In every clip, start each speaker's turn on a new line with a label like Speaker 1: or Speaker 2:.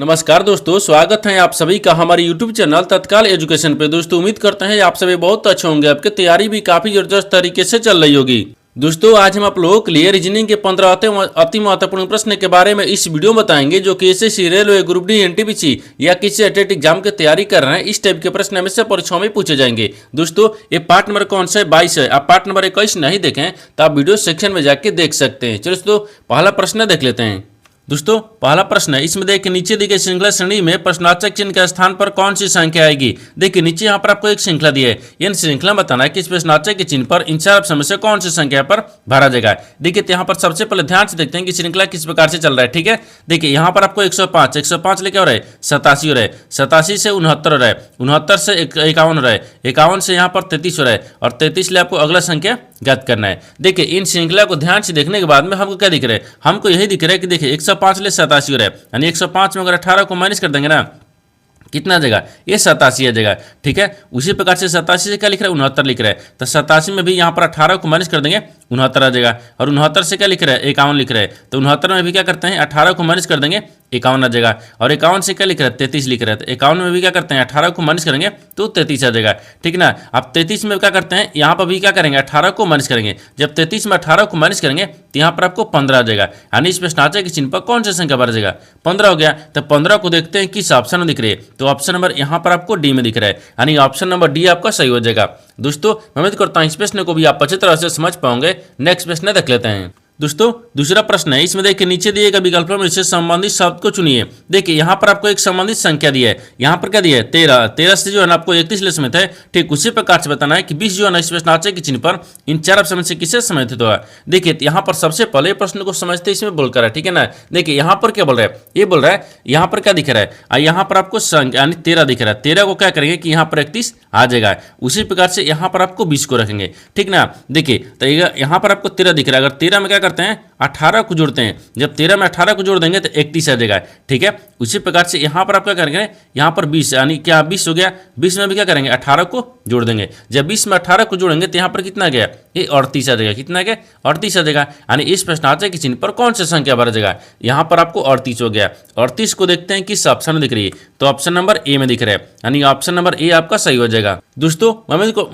Speaker 1: नमस्कार दोस्तों, स्वागत है आप सभी का हमारे YouTube चैनल तत्काल एजुकेशन पे। दोस्तों उम्मीद करते हैं आप सभी बहुत अच्छे होंगे, आपकी तैयारी भी काफी जबरदस्त तरीके से चल रही होगी। दोस्तों आज हम आप लोगों के लिए रीजनिंग के 15 अति महत्वपूर्ण प्रश्न के बारे में इस वीडियो में बताएंगे, जो कि SSC, railway, group D, NTPC या किसी टेट एग्जाम की तैयारी कर रहे हैं। इस टाइप के प्रश्न हमेशा परीक्षाओं में पूछे जाएंगे। दोस्तों ये पार्ट नंबर कौन सा है? 22 है। आप पार्ट नंबर 21 नहीं देखें तो आप वीडियो सेक्शन में जाके देख सकते हैं। चलो दोस्तों पहला प्रश्न देख लेते हैं। दोस्तों पहला प्रश्न है, इसमें देखिए नीचे दी गई श्रृंखला श्रेणी में प्रश्नवाचक चिन्ह के स्थान पर कौन सी संख्या आएगी। देखिए नीचे यहाँ पर आपको एक श्रृंखला दी है, इन श्रृंखला बताना है कि इस प्रश्नवाचक के चिन्ह पर इन चार ऑप्शन में से कौन सी संख्या पर भरा जाएगा। देखिए यहाँ पर सबसे पहले ध्यान से देखते हैं कि श्रृंखला किस प्रकार से चल रहा है। ठीक है, देखिए यहाँ पर आपको 105 लेके हो रहा है, 87 हो रहा है, 87 से 69 हो रहा है, 69 से 51 हो रहा है, 51 से यहाँ पर 33 हो रहा है और 33 ले आपको अगला संख्या ज्ञात करना है। देखिए इन श्रृंखला को ध्यान से देखने के बाद में हमको क्या दिख रहा है? हमको यही दिख रहा है कि देखिए 105 ले 87 हो रहा है, यानी 105 में अगर 18 को माइनस कर देंगे ना, कितना आ जाएगा? ये 87 आ जाएगा। ठीक है, उसी प्रकार से 87 से क्या लिख रहा है? 69 लिख रहा है, तो 87 में भी यहाँ पर 18 को माइनस कर देंगे, 69 आ जाएगा। और 69 से क्या लिख रहा है? 51 लिख रहा है, तो 69 में भी क्या करते हैं? 18 को माइनस कर देंगे, 51 आ जाएगा। और 51 से क्या लिख रहा है? 33 लिख रहा है, तो 51 में भी क्या करते हैं? 18 को माइनस करेंगे तो 33 आ जाएगा। ठीक ना, अब 33 में क्या करते हैं? यहाँ पर भी क्या करेंगे? 18 को माइनस करेंगे। जब 33 में 18 को माइनस करेंगे तो यहाँ पर आपको 15 आ जाएगा, यानी इस प्रश्नवाचक के चिन्ह पर कौन सा संख्या भरा जाएगा? 15 हो गया। तो 15 को देखते हैं किस ऑप्शन में दिख रही है, तो ऑप्शन नंबर यहाँ पर आपको डी में दिख रहा है, यानी ऑप्शन नंबर डी आपका सही हो जाएगा। दोस्तों मैं उम्मीद करता हूँ इस प्रश्न को भी आप अच्छी तरह से समझ पाओगे। नेक्स्ट प्रश्न देख लेते हैं। दोस्तों दूसरा प्रश्न है, इसमें देखिए नीचे दिए गए विकल्पों में से संबंधित शब्द को चुनिए। देखिए यहाँ पर आपको एक संबंधित संख्या दी है, यहाँ पर क्या दी है? 13 से जो है ना आपको 31 ले समेत है। ठीक उसी प्रकार से बताना है कि 20 जो है ना इस प्रश्नवाचक के चिन्ह पर इन चार ऑप्शन में से किसे समेत होगा। देखिए यहाँ पर सबसे पहले प्रश्न को समझते इसमें बोलकर है। ठीक है ना, देखिए यहाँ पर क्या बोल रहा है? ये बोल रहा है यहाँ पर क्या दिख रहा है? यहाँ पर आपको संख्या यानी 13 दिख रहा है, 13 को क्या करेंगे कि यहाँ पर 31 आ जाएगा। उसी प्रकार से यहाँ पर आपको 20 को रखेंगे। ठीक ना, देखिए तो यहाँ पर आपको 13 दिख रहा है, अगर 13 में क्या करते हैं? 18 को जोड़ते हैं, जब 13 में 18 को जोड़ देंगे तो 31 आ जाएगा। ठीक है, उसी प्रकार से यहाँ पर आप क्या करेंगे? यहाँ पर 20 यानी क्या 20 हो गया, 20 में भी क्या करेंगे? 18 को जोड़ देंगे। जब 20 में 18 को जोड़ेंगे तो यहाँ पर कितना गया? ये 38 आ जाएगा। कितना गया? 38 आ जाएगा, यानी इस प्रश्नवाचक के चिन्ह पर कौन सा संख्या भरा जाएगा? यहाँ पर आपको 38 हो गया। 38 को देखते हैं किस ऑप्शन में दिख रही है, तो ऑप्शन नंबर ए में दिख रहा है, यानी ऑप्शन नंबर ए आपका सही हो जाएगा। दोस्तों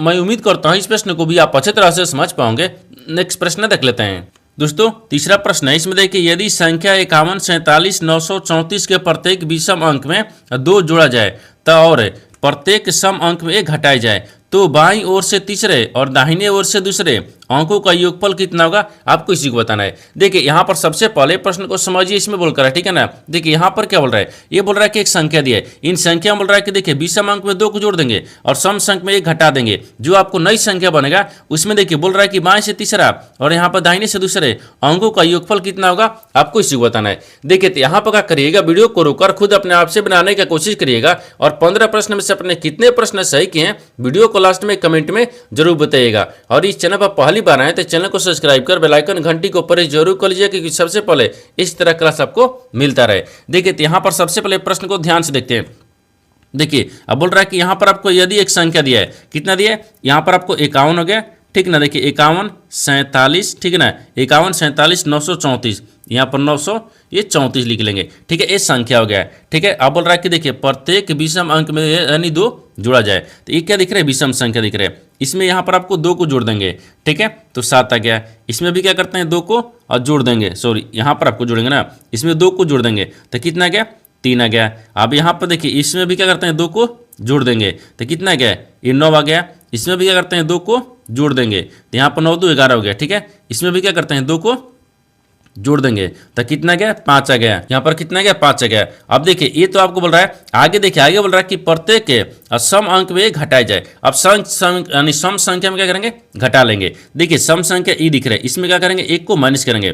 Speaker 1: मैं उम्मीद करता हूँ इस प्रश्न को भी आप अच्छी तरह से समझ पाओगे। नेक्स्ट प्रश्न देख लेते हैं। दोस्तों तीसरा प्रश्न है, इसमें देखिए यदि संख्या 51, 47, 934 के प्रत्येक विषम अंक में 2 जोड़ा जाए तो और प्रत्येक सम अंक में 1 घटाया जाए तो बाईं ओर से तीसरे और दाहिने ओर से दूसरे अंकों का योगफल कितना होगा? आपको इसी को बताना है। देखिए यहाँ पर सबसे पहले प्रश्न को समझिए, इसमें बोलकर है। ठीक है ना, देखिए यहाँ पर क्या बोल रहा है? ये बोल रहा है कि एक संख्या दी है, इन संख्या में बोल रहा है कि देखिए विषम अंक में 2 को जोड़ देंगे और सम संख्या में 1 घटा देंगे। जो आपको नई संख्या बनेगा उसमें देखिए बोल रहा है कि बाएं से तीसरा और यहाँ पर दाहिने से दूसरे अंकों का योगफल कितना होगा? आपको इसी को बताना है। देखिए यहाँ पर क्या करिएगा? वीडियो को रोककर खुद अपने आप से बनाने की कोशिश करिएगा और 15 प्रश्न में से अपने कितने प्रश्न सही किए हैं वीडियो को लास्ट में कमेंट में जरूर बताइएगा। और इस चैनल पर पहली बार आए तो चैनल को सब्सक्राइब कर बेल आइकन घंटी को प्रेस जरूर कर लीजिए, क्योंकि सबसे पहले इस तरह क्लास आपको मिलता रहे। देखिए यहाँ पर सबसे पहले प्रश्न को ध्यान से देखते हैं। देखिए अब बोल रहा है कि यहाँ पर आपको यदि एक संख्या दिया है, कितना दिया है? यहाँ पर आपको 51 हो गया। ठीक ना, देखिए 51, 47, ठीक है ना, 51, 47, 934, यहाँ पर 934 लिख लेंगे। ठीक है, ये संख्या हो गया। ठीक है, अब बोल रहा है कि देखिए प्रत्येक विषम अंक में यानी 2 जोड़ा जाए, तो ये क्या दिख रहा है? विषम संख्या दिख रहा है। इसमें यहाँ पर आपको 2 को जोड़ देंगे। ठीक है, तो 7 आ गया। इसमें भी क्या करते हैं? 2 को और जोड़ देंगे, सॉरी यहाँ पर आपको जोड़ेंगे ना, इसमें 2 को जोड़ देंगे तो कितना गया? 3 आ गया। अब यहाँ पर देखिए इसमें भी क्या करते हैं? 2 को जोड़ देंगे तो कितना गया? ये 9 आ गया। इसमें भी क्या करते हैं? 2 को जोड़ देंगे तो यहाँ पर 9 2 11 हो गया। ठीक है, इसमें भी क्या करते हैं? 2 को जोड़ देंगे तो कितना गया? 5 आ गया। यहाँ पर कितना गया? 5 आ गया। अब देखिए ये तो आपको बोल रहा है, आगे देखिए आगे बोल रहा है कि प्रत्येक के सम अंक में 1 घटाया जाए। अब यानी सम संख्या में क्या करेंगे? घटा लेंगे। देखिए सम संख्या ई दिख रहा है, इसमें क्या करेंगे? 1 को माइनस करेंगे।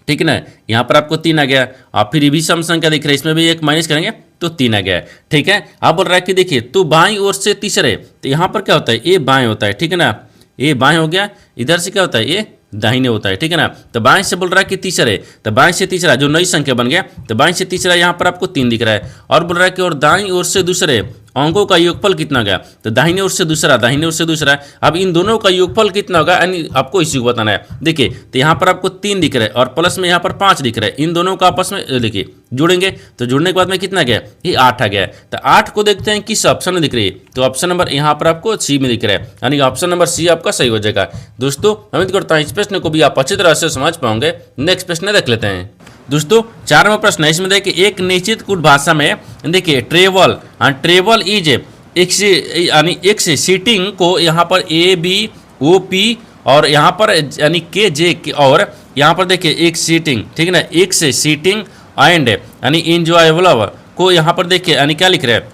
Speaker 1: ठीक है ना, यहाँ पर आपको 3 आ गया। और फिर ये भी सम संख्या दिख रहा है, इसमें भी 1 माइनस करेंगे तो 3 आ गया। ठीक है, अब बोल रहा है कि देखिए तो बाईं ओर से तीसरे, तो यहाँ पर क्या होता है? ये बाएं होता है। ठीक है ना, ये बाएं हो गया। इधर से क्या होता है? ये दाहिने होता है। ठीक है ना, तो बाएं से बोल रहा है कि तीसरे, तो बाएं से तीसरा जो नई संख्या बन गया, तो बाएं से तीसरा यहाँ पर आपको 3 दिख रहा है। और बोल रहा है कि और दाईं ओर से दूसरे अंकों का योगफल कितना होगा, तो दाहिने ओर से दूसरा, दाहिने ओर से दूसरा। अब इन दोनों का योगफल कितना होगा यानी आपको इसी को बताना है। देखिए तो यहाँ पर आपको 3 दिख रहा है और प्लस में यहाँ पर 5 दिख रहा है, इन दोनों का आपस में देखिए जोड़ेंगे तो जुड़ने के बाद में कितना गया, ये 8 आ गया। तो 8 को देखते हैं किस ऑप्शन में दिख रही है, तो ऑप्शन नंबर यहाँ पर आपको सी में दिख रहा है, यानी ऑप्शन नंबर सी आपका सही हो जाएगा। दोस्तों उम्मीद करता हूँ इस प्रश्न को भी आप अच्छी तरह से समझ पाओगे। नेक्स्ट प्रश्न देख लेते हैं। दोस्तों 4वां प्रश्न है, इसमें देखिए एक निश्चित कुछ भाषा में देखिए ट्रेवल इज यानी एक्स सीटिंग को यहाँ पर ए बी ओ पी और यहाँ पर यानी के जे और यहाँ पर देखिए एक सीटिंग, ठीक है ना, एक्स सीटिंग एंड यानी इंजॉयबल को यहाँ पर देखिए यानी क्या लिख रहे हैं,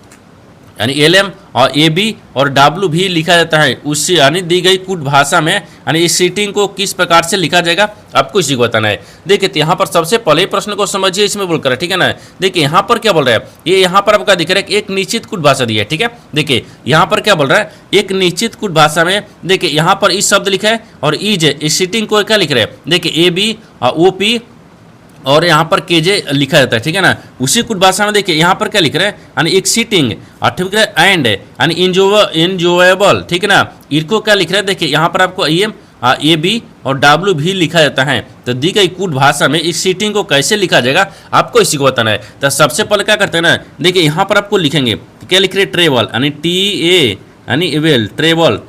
Speaker 1: यानी एल और ए बी और डब्ल्यू भी लिखा जाता है उससे यानी दी गई कुछ भाषा में, यानी इस सीटिंग को किस प्रकार से लिखा जाएगा आपको इसी को बताना है। देखिए तो यहाँ पर सबसे पहले प्रश्न को समझिए, इसमें बोलकर ठीक है ना। देखिए यहाँ पर क्या बोल रहा है, ये यहाँ पर आपका दिख रहा है कि एक निश्चित कुछ भाषा दी है, ठीक है। देखिए यहाँ पर क्या बोल रहा है, एक निश्चित कुछ भाषा में देखिए यहाँ पर इस शब्द लिखा है और इज इस सीटिंग को क्या लिख रहे हैं, देखिए ए बी ओ पी और यहाँ पर केजे लिखा जाता है, ठीक है ना। उसी कुछ भाषा में देखिए यहाँ पर क्या लिख रहा है, यानी एक सीटिंग और ठीक है एंड यानी इंजॉयबल, ठीक है ना। इनको क्या लिख रहा है, देखिए यहाँ पर आपको ए बी और डब्ल्यू भी लिखा जाता है। तो दी गई कुछ भाषा में इस सीटिंग को कैसे लिखा जाएगा आपको इसी को बताना है। तो सबसे पहले क्या करते हैं ना, देखिए यहाँ पर आपको लिखेंगे क्या लिख रहे हैं, ट्रेवल यानी TA यानी एवेल ट्रेवल।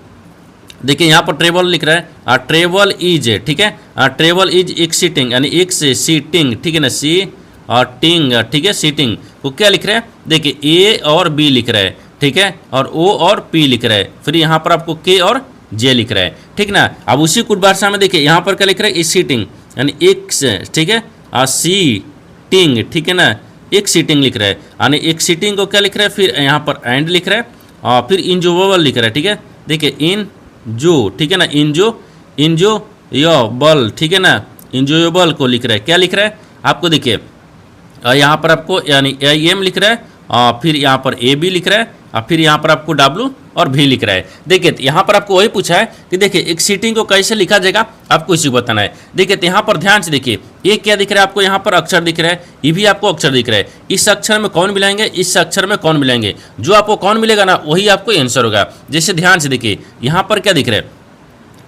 Speaker 1: देखिए यहाँ पर ट्रेवल लिख रहा है, ट्रेवल इज, ठीक है, ट्रेवल इज एक सीटिंग यानी एक से सीटिंग, ठीक है ना, सी और टिंग, ठीक है, सीटिंग को क्या लिख रहा है, देखिए ए और बी लिख रहा है, ठीक है, और ओ और पी लिख रहा है, फिर यहाँ पर आपको के और जे लिख रहा है, ठीक ना। अब उसी कुछ भाषा में देखिए यहाँ पर क्या लिख रहा है, सीटिंग यानी एक से, ठीक है, सीटिंग, ठीक है ना, एक सीटिंग लिख रहा है, यानी एक सीटिंग को क्या लिख रहा है, फिर यहाँ पर एंड लिख रहा है और फिर इंजॉयबल लिख रहा है, ठीक है। देखिए इन जो, ठीक है ना, इंजॉयबल, ठीक है ना, इंजॉयबल को लिख रहा है, क्या लिख रहा है आपको देखिए यहाँ पर आपको यानी एम लिख रहा है और फिर यहाँ पर ए बी लिख रहा है और फिर यहाँ पर आपको डब्ल्यू और भी लिख रहा है। देखिए तो यहाँ पर आपको वही पूछा है कि देखिए एक सीटिंग को कैसे लिखा जाएगा आपको इसी को बताना है। देखिए तो यहाँ पर ध्यान से देखिए ये क्या दिख रहा है आपको, यहाँ पर अक्षर दिख रहा है, ये भी आपको अक्षर दिख रहा है। इस अक्षर में कौन मिलाएंगे, इस अक्षर में कौन मिलाएंगे, जो आपको कौन मिलेगा ना वही आपको आंसर होगा। जैसे ध्यान से देखिए यहाँ पर क्या दिख रहा है,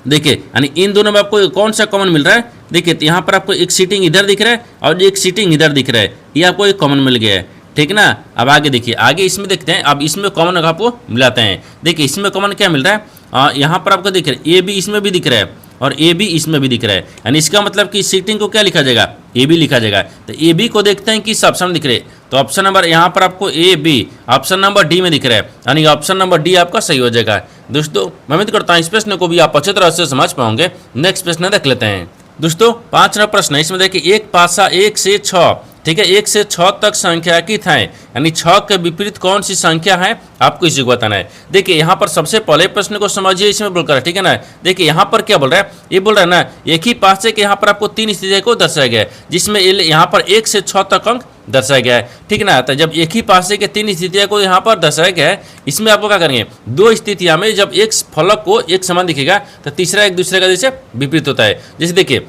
Speaker 1: देखिए यानी इन दोनों में आपको कौन सा कॉमन मिल रहा है। देखिए तो यहाँ पर आपको एक सीटिंग इधर दिख रहा है और एक सीटिंग इधर दिख रहा है, ये आपको एक कॉमन मिल गया है, ठीक ना। अब आगे देखिए, आगे इसमें देखते हैं, अब इसमें कॉमन आपको मिलाते हैं। देखिए इसमें कॉमन क्या मिल रहा है, यहाँ पर आपको दिख रहा है ए बी इसमें भी दिख रहा है और ए बी इसमें भी दिख रहा है, यानी इसका मतलब कि सीटिंग को क्या लिखा जाएगा, ए बी लिखा जाएगा। तो ए बी को देखते हैं किस ऑप्शन में दिख रहे हैं, तो ऑप्शन नंबर यहाँ पर आपको A B option number D में दिख रहा है, यानी ऑप्शन नंबर डी आपका सही हो जाएगा। दोस्तों मैं उम्मीद करता हूँ इस प्रश्न को भी आप अच्छी तरह से समझ पाओगे। नेक्स्ट प्रश्न देख लेते हैं। दोस्तों 5वां प्रश्न है, इसमें देखिए एक पासा 1 से 6, ठीक है, 1 से 6 तक संख्याकित है, यानी 6 के विपरीत कौन सी संख्या है आपको इसी को बताना है। देखिए यहाँ पर सबसे पहले प्रश्न को समझिए, इसमें बोलकर ठीक है ना। देखिए यहाँ पर क्या बोल रहा है, ये बोल रहा है ना एक ही पासे के यहाँ पर आपको 3 स्थितियों को दर्शाया गया है, जिसमें यहाँ पर 1 से 6 तक अंक दर्शाया गया है, ठीक है ना। तो जब एक ही पासे के 3 स्थितियों को यहाँ पर दर्शाया गया है, इसमें आपको क्या करेंगे, 2 स्थितियाँ में जब एक फलक को एक समान दिखेगा तो तीसरा एक दूसरे का जैसे विपरीत होता है। जैसे देखिए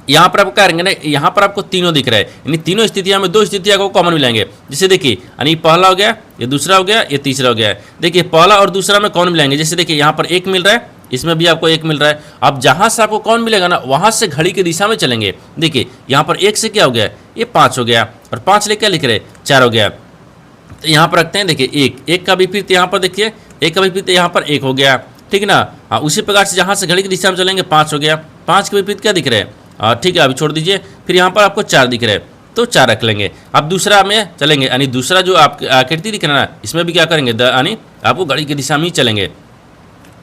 Speaker 1: यहाँ पर आपको क्या करेंगे ना, यहाँ पर आपको तीनों दिख रहा है, यानी तीनों स्थितियाँ में 2 स्थितियाँ को कॉमन मिलाएंगे। जैसे देखिए यानी पहला हो गया, ये दूसरा हो गया, ये तीसरा हो गया। देखिए पहला और दूसरा में कौन मिलाएंगे, जैसे देखिए यहाँ पर 1 मिल रहा है, इसमें भी आपको 1 मिल रहा है। अब जहाँ से आपको कौन मिलेगा ना वहाँ से घड़ी की दिशा में चलेंगे। देखिए यहाँ पर 1 से क्या हो गया, ये 5 हो गया और 5 ले क्या लिख रहे 4 हो गया। तो यहाँ पर रखते हैं, देखिए 1 का विपरीत यहाँ पर देखिए 1 का विपरीत यहाँ पर 1 हो गया, ठीक है ना। हाँ उसी प्रकार से जहाँ से घड़ी की दिशा में चलेंगे 5 हो गया, 5 के विपरीत क्या दिख रहे हैं, ठीक है अभी छोड़ दीजिए। फिर यहाँ पर आपको 4 दिख रहे हैं तो 4 रख लेंगे। अब दूसरा में चलेंगे, यानी दूसरा जो आप आकृति दिख रहा है ना इसमें भी क्या करेंगे, यानी आपको घड़ी की दिशा में ही चलेंगे,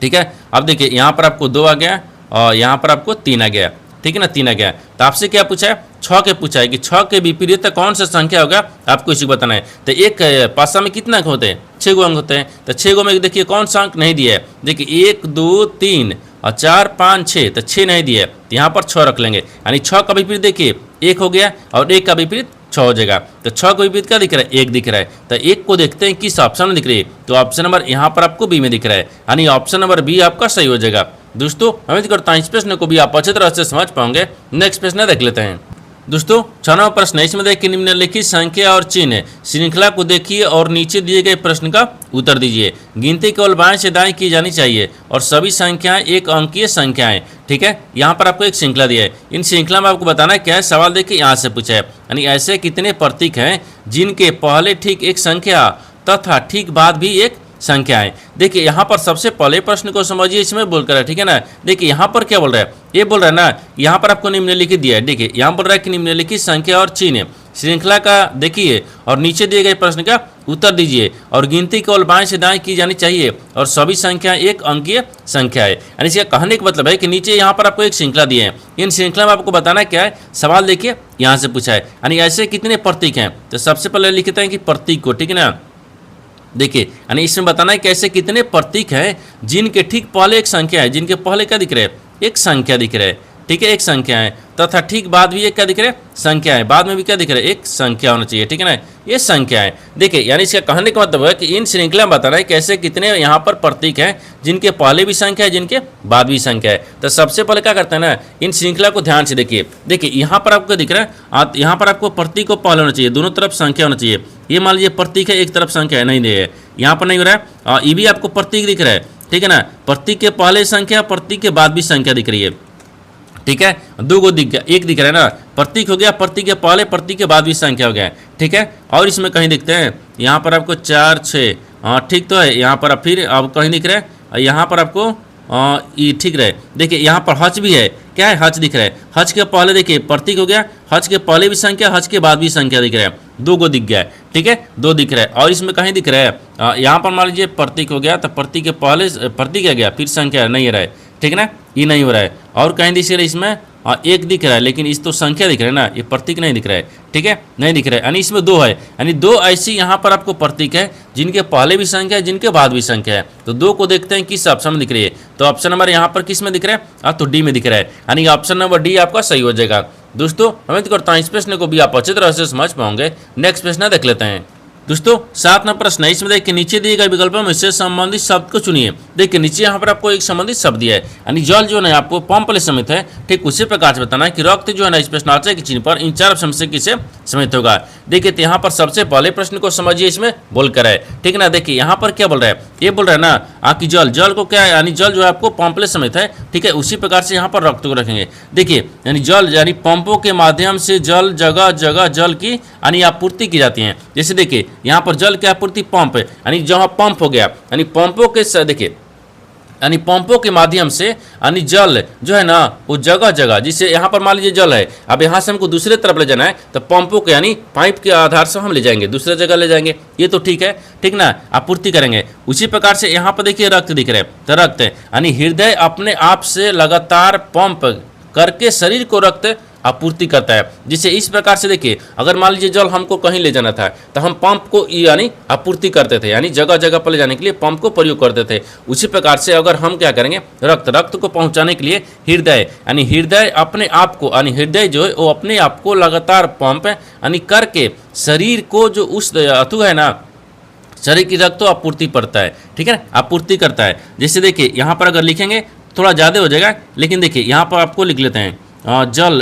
Speaker 1: ठीक है। अब देखिए यहाँ पर आपको 2 आ गया और यहाँ पर आपको 3 आ गया, ठीक है ना, 3 आ गया। तो आपसे क्या पूछा है, 6 के पूछा है कि 6 के विपरीत कौन सा संख्या होगा आपको इसी को बताना है। तो एक पासा में कितना अंक होते हैं, 6 गो अंक होते हैं। तो 6 गो में देखिए कौन सा अंक नहीं दिया है, देखिए 1 2 3 और 4 5 6, तो 6 नहीं दिया है, तो यहाँ पर 6 रख लेंगे। यानी 6 का विपरीत देखिए 1 हो गया और 1 का विपरीत 6 हो जाएगा। तो 6 का विपरीत क्या दिख रहा है, 1 दिख रहा है। तो 1 को देखते हैं किस ऑप्शन में दिख रही है, तो ऑप्शन नंबर यहाँ पर आपको बी में दिख रहा है, यानी ऑप्शन नंबर बी आपका सही हो जाएगा। दोस्तों उम्मीद करता हूँ इस प्रश्न को भी आप अच्छी तरह से समझ पाओगे। नेक्स्ट प्रश्न देख लेते हैं। दोस्तों 6वां प्रश्न है, इसमें देखिए निम्नलिखित संख्या और चिन्ह श्रृंखला को देखिए और नीचे दिए गए प्रश्न का उत्तर दीजिए। गिनती केवल बाएं से दाएं की जानी चाहिए और सभी संख्याएं एक अंकीय संख्याएं। ठीक है, यहाँ पर आपको एक श्रृंखला दिया है, इन श्रृंखला में आपको बताना है क्या है। सवाल देखिए यहाँ से पूछा है, यानी ऐसे कितने प्रतीक हैं जिनके पहले ठीक एक संख्या तथा ठीक बाद भी एक संख्या है। देखिए यहाँ पर सबसे पहले प्रश्न को समझिए, इसमें बोलकर है। ठीक है ना, देखिए यहाँ पर क्या बोल रहा है, ये बोल रहा है ना, यहाँ पर आपको निम्नलिखित दिया है। देखिए यहाँ बोल रहा है कि निम्नलिखित संख्या और चिन्ह श्रृंखला का देखिए और नीचे दिए गए प्रश्न का उत्तर दीजिए और गिनती केवल बाएं से दाएं की जानी चाहिए और सभी संख्या एक अंकीय संख्या है। यानी इसका कहने का मतलब है कि नीचे यहाँ पर आपको एक श्रृंखला दी है, इन श्रृंखला में आपको बताना क्या है। सवाल देखिए यहाँ से पूछा है, यानी ऐसे कितने प्रतीक हैं। तो सबसे पहले लिखते हैं कि प्रतीक को, ठीक है ना। देखिए यानी इसमें बताना है कि ऐसे कितने प्रतीक हैं जिनके ठीक पहले एक संख्या है, जिनके पहले क्या दिख रहे हैं, एक संख्या दिख रहा है। ठीक है, एक संख्या है तथा ठीक बाद भी एक क्या दिख रहा है, संख्या है। बाद में भी क्या दिख रहा है, एक संख्या होना चाहिए। ठीक है ना, ये संख्या है। देखिए यानी इसका कहने का मतलब है कि इन श्रृंखला में बताना है कैसे कितने यहाँ पर प्रतीक हैं जिनके पहले भी संख्या है, जिनके बाद भी संख्या है। तो सबसे पहले क्या करते हैं ना, इन श्रृंखला को ध्यान से देखिए। देखिए यहाँ पर आपको दिख रहा है, यहाँ पर आपको प्रतीक को पहले होना चाहिए, दोनों तरफ संख्या होना चाहिए। ये मान लीजिए प्रतीक है, एक तरफ संख्या है, नहीं है, यहाँ पर नहीं हो रहा है। ये भी आपको प्रतीक दिख रहा है। ठीक है ना, प्रतीक के पहले संख्या, प्रतीक के बाद भी संख्या दिख रही है। ठीक है, दो गो दिख गया, एक दिख रहा है ना, प्रतीक हो गया, प्रतीक के पहले प्रतीक के बाद भी संख्या हो गया। ठीक है, और इसमें कहीं दिखते हैं, यहाँ पर आपको 4 6, हाँ ठीक तो है। यहाँ पर फिर अब कहीं दिख रहा है, यहाँ पर आपको ये ठीक रहे। देखिए यहाँ पर हज भी है, क्या है, हज दिख रहा है। हज के पहले देखिए प्रतीक हो गया, हज के पहले भी संख्या, हज के बाद भी संख्या दिख रहा है, दो गो दिख गया है। ठीक है, दो दिख रहा है। और इसमें कहीं दिख रहा है, यहाँ पर मान लीजिए प्रतीक हो गया, तो प्रतीक के पहले प्रतीक आ गया, फिर संख्या नहीं रहा है। ठीक है ना, ये नहीं हो रहा है। और कहीं दिख रहा है, इसमें एक दिख रहा है, लेकिन इस तो संख्या दिख रहा है ना, ये प्रतीक नहीं दिख रहा है। ठीक है, नहीं दिख रहा है, यानी इसमें दो है, यानी दो ऐसी यहाँ पर आपको प्रतीक है जिनके पहले भी संख्या है, जिनके बाद भी संख्या है। तो दो को देखते हैं किस ऑप्शन में दिख रही है। तो ऑप्शन नंबर यहाँ पर किस में दिख रहा है, तो डी में दिख रहा है, यानी ऑप्शन नंबर डी आपका सही हो जाएगा। दोस्तों उम्मीद करता हूँ इस प्रश्न को भी आप अच्छी तरह से समझ पाओगे। नेक्स्ट प्रश्न देख लेते हैं। दोस्तों 7वां प्रश्न है, इसमें देखिए नीचे दिए गए विकल्पों में से संबंधित शब्द को चुनिए। देखिए नीचे यहाँ पर आपको एक संबंधित शब्द दिया है, यानी जल जो है आपको पंप वाले समित है। ठीक उसी प्रकार से बताना है कि रक्त जो है ना इस प्रश्नार्थ के चिन्ह पर इन 4 ऑप्शन से किसे समित होगा। देखिए तो यहाँ पर सबसे पहले प्रश्न को समझिए, इसमें बोलकर है। ठीक है ना, देखिए यहाँ पर क्या बोल रहा है, ये बोल रहा है ना कि जल, जल को क्या है, यानी जल जो है आपको पंप वाले समित है। ठीक है, उसी प्रकार से यहाँ पर रक्त को रखेंगे। देखिए यानी जल, यानी पंपों के माध्यम से जल जगह जगह जल की यानी आपूर्ति की जाती है। जैसे देखिए यहाँ पर जल की आपूर्ति पंप है, यानी जहाँ पंप हो गया, यानी पंपों के देखिए यानी पंपों के माध्यम से यानी जल जो है ना वो जगह जगह, जिससे यहाँ पर मान लीजिए जल है, अब यहाँ से हमको दूसरे तरफ ले जाना है, तो पंपों के यानी पाइप के आधार से हम ले जाएंगे, दूसरे जगह ले जाएंगे। ये तो ठीक है, ठीक ना, आपूर्ति करेंगे। उसी प्रकार से यहाँ पर देखिए रक्त दिख रहे हैं, तो रक्त यानी हृदय अपने आप से लगातार पंप करके शरीर को रक्त आपूर्ति करता है। जिससे इस प्रकार से देखिए अगर मान लीजिए जल हमको कहीं ले जाना था, तो हम पंप को यानी आपूर्ति करते थे, यानी जगह जगह पर ले जाने के लिए पंप को प्रयोग करते थे। उसी प्रकार से अगर हम क्या करेंगे, रक्त को पहुंचाने के लिए हृदय, यानी हृदय अपने आप को, यानी हृदय जो है वो अपने आप को लगातार पंप यानी करके शरीर को जो उस अथु है ना, शरीर की रक्त आपूर्ति करता है। ठीक है ना, आपूर्ति करता है। जैसे देखिए यहाँ पर अगर लिखेंगे थोड़ा ज़्यादा हो जाएगा, लेकिन देखिए यहाँ पर आपको लिख लेते हैं, जल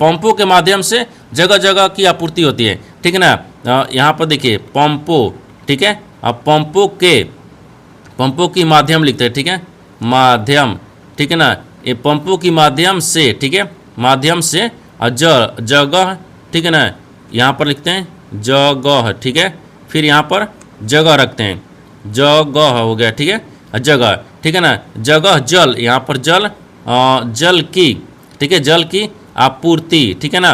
Speaker 1: पंपों के माध्यम से जगह जगह की आपूर्ति होती है। ठीक है ना, यहाँ पर देखिए पंपों, ठीक है, अब पंपों की माध्यम लिखते हैं। ठीक है, माध्यम, ठीक है ना, ये पंपों की माध्यम से, ठीक है, माध्यम से जगह, ठीक है ना, यहाँ पर लिखते हैं जगह। ठीक है, फिर यहाँ पर जगह रखते हैं, जगह हो गया। ठीक है, जगह, ठीक है ना, जगह जल, यहाँ पर जल, जल की, ठीक है, जल की आपूर्ति, ठीक है ना,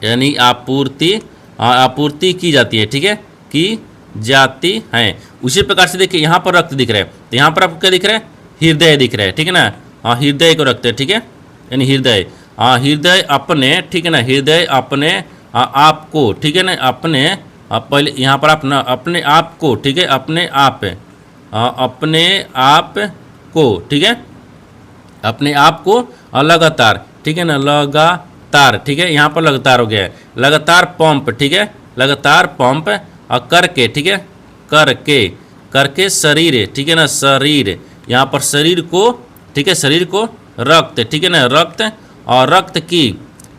Speaker 1: यानी आपूर्ति की जाती है। ठीक है, की जाती है। उसी प्रकार से देखिए यहाँ पर रक्त दिख रहा है, तो यहाँ पर आपको क्या दिख रहा है, हृदय दिख रहा है। ठीक है ना, हृदय को रखते हैं। ठीक है, यानी हृदय, हृदय अपने, ठीक है ना, हृदय अपने आप को, ठीक है ना, अपने पहले यहाँ पर अपना अपने आप को, ठीक है, अपने आप को, ठीक है, अपने आप को लगातार, ठीक है ना, लगातार, ठीक है, यहाँ पर लगातार हो गया है, लगातार पंप, ठीक है, लगातार पंप करके, ठीक है, करके शरीर, ठीक है ना, शरीर, यहाँ पर शरीर को, ठीक है, शरीर को रक्त, ठीक है ना, रक्त और रक्त की,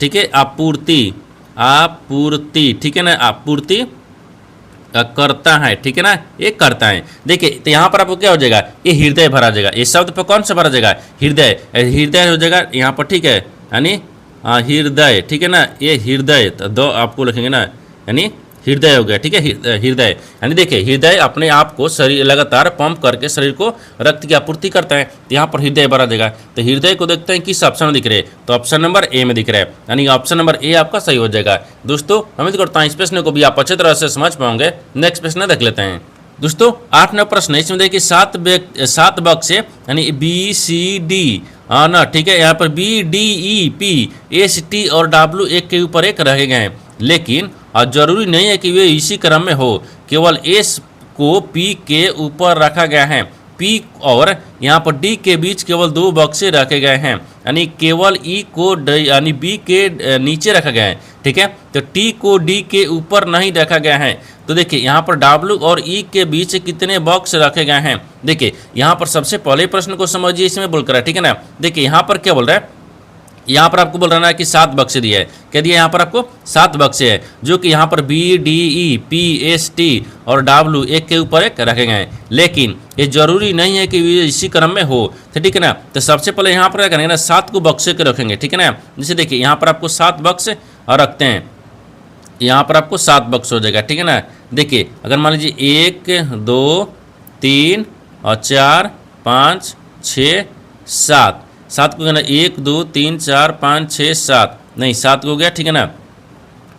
Speaker 1: ठीक है, आपूर्ति, आपूर्ति, ठीक है ना, आपूर्ति करता है, ठीक है ना, ये करता है। देखिए तो यहाँ पर आपको क्या हो जाएगा, ये हृदय भरा जाएगा, इस शब्द पर कौन सा भरा जाएगा, हृदय, हृदय हो जाएगा यहाँ पर, ठीक है, यानी हृदय, ठीक है ना, ये हृदय, तो दो आपको लिखेंगे ना, यानी हृदय हो गया, ठीक है, हृदय, यानी देखिए हृदय अपने आप को शरीर लगातार पंप करके शरीर को रक्त की आपूर्ति करता है, तो यहाँ पर हृदय भरा देगा। तो हृदय को देखते हैं किस ऑप्शन में दिख रहे हैं, तो ऑप्शन नंबर ए में दिख रहा है, यानी ऑप्शन नंबर ए आपका सही हो जाएगा। दोस्तों उम्मीद करता हूँ इस प्रश्न को भी आप अच्छी तरह से समझ पाओगे। नेक्स्ट प्रश्न देख लेते हैं। दोस्तों 8 नंबर प्रश्न है, इसमें देखिए 7 बक्स है, यानी बी सी डी ना, ठीक है, यहाँ पर B D E P S T और डब्ल्यू एक के ऊपर एक रखे गए हैं, लेकिन और जरूरी नहीं है कि वे इसी क्रम में हो, केवल एस को पी के ऊपर रखा गया है, पी और यहाँ पर डी के बीच केवल 2 बक्से रखे गए हैं, यानी केवल ई को यानी बी के नीचे रखा गया है, ठीक है, तो टी को डी के ऊपर नहीं रखा गया है। तो देखिए यहाँ पर डब्ल्यू और ई के बीच कितने बॉक्स रखे गए हैं। देखिए यहाँ पर सबसे पहले प्रश्न को समझिए, इसमें बोल कर, ठीक है ना। देखिए यहाँ पर क्या बोल रहा है, यहाँ पर आपको बोल रहा है कि 7 बक्से दिए है, क्या दिया यहाँ पर आपको 7 बक्से है, जो कि यहाँ पर B D E P S T और डब्ल्यू एक के ऊपर एक रखे गए हैं, लेकिन ये जरूरी नहीं है कि वे इसी क्रम में हो, तो ठीक है ना। तो सबसे पहले यहाँ पर क्या करेंगे ना, 7 को बक्से के रखेंगे, ठीक है ना। जैसे देखिए यहाँ पर आपको 7 बक्स और रखते हैं, यहाँ पर आपको 7 बक्स हो जाएगा, ठीक है ना। देखिए अगर मान लीजिए 1 2 3 और 4 5 6 7, 7 को कहना 1 2 3 4 5 6 7, नहीं 7 हो गया, ठीक है ना।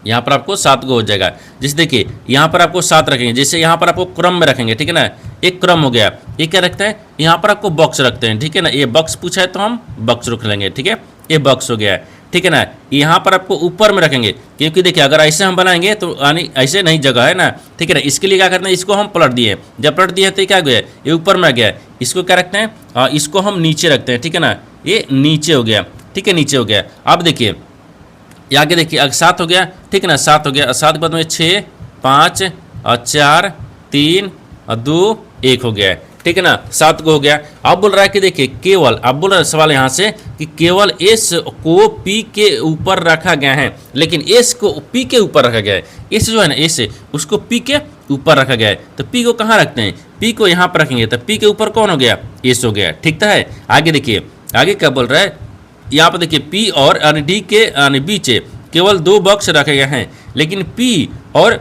Speaker 1: यहाँ पर आपको 7 को हो जाएगा। जैसे देखिए यहाँ पर आपको 7 रखेंगे, जैसे यहाँ पर आपको क्रम में रखेंगे, ठीक है ना, एक क्रम हो गया। ये क्या रखते हैं, यहाँ पर आपको बॉक्स रखते हैं, ठीक है ना, ये बॉक्स पूछा है तो हम बॉक्स रख लेंगे, ठीक है, ये बॉक्स हो गया, ठीक है ना। यहाँ पर आपको ऊपर में रखेंगे, क्योंकि देखिए अगर ऐसे हम बनाएंगे तो यानी ऐसे नहीं जगह है ना, ठीक है ना। इसके लिए क्या करते हैं, इसको हम पलट दिए, जब पलट दिए तो क्या गया, ये ऊपर में आ गया, इसको क्या रखते हैं, इसको हम नीचे रखते हैं, ठीक है ना, ये नीचे हो गया, ठीक है, नीचे हो गया। अब देखिए आगे देखिए, अगर 7 हो गया, ठीक है ना, 7 हो गया, 7 के बाद में 6 5 और 4 3 और 2 1 हो गया, ठीक है ना, 7 को हो गया। अब बोल रहा है कि देखिए केवल, अब बोल रहा है सवाल यहाँ से कि केवल एस को पी के ऊपर रखा गया है, लेकिन एस को पी के ऊपर रखा गया है, एस जो है ना एस उसको पी के ऊपर रखा गया है, तो पी को कहाँ रखते हैं, पी को यहाँ पर रखेंगे, तो पी के ऊपर कौन हो गया, एस हो गया, ठीक है। आगे देखिए आगे क्या बोल रहा है, यहाँ पर देखिए पी और डी के बीच केवल 2 बॉक्स रखे गए हैं, लेकिन पी और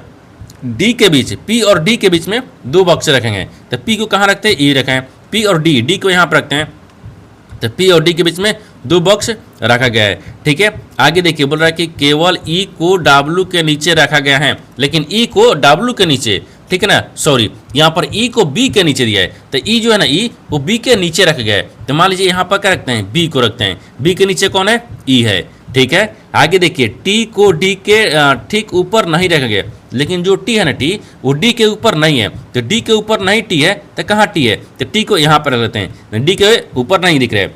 Speaker 1: डी के बीच, पी और डी के बीच में 2 बॉक्स रखेंगे, तो पी को कहाँ रखते हैं, ई रखा है, पी और डी को यहाँ पर रखते हैं, तो पी और डी के बीच में 2 बॉक्स रखा गया है, ठीक है। आगे देखिए बोल रहा है कि केवल ई को डब्ल्यू के नीचे रखा गया है, लेकिन ई को डब्ल्यू के नीचे, ठीक है ना, सॉरी यहाँ पर ई को बी के नीचे दिया है, तो ई जो है ना ई वो बी के नीचे रखा गया है, तो मान लीजिए यहाँ पर क्या रखते हैं, बी को रखते हैं, बी के नीचे कौन है, ई है, ठीक है। आगे देखिए टी को डी के ठीक ऊपर नहीं रखा गया, लेकिन जो टी है ना टी वो डी के ऊपर नहीं है, तो डी के ऊपर नहीं टी है तो कहाँ टी है, तो टी को यहाँ पर रख लेते हैं, डी के ऊपर नहीं दिख रहे,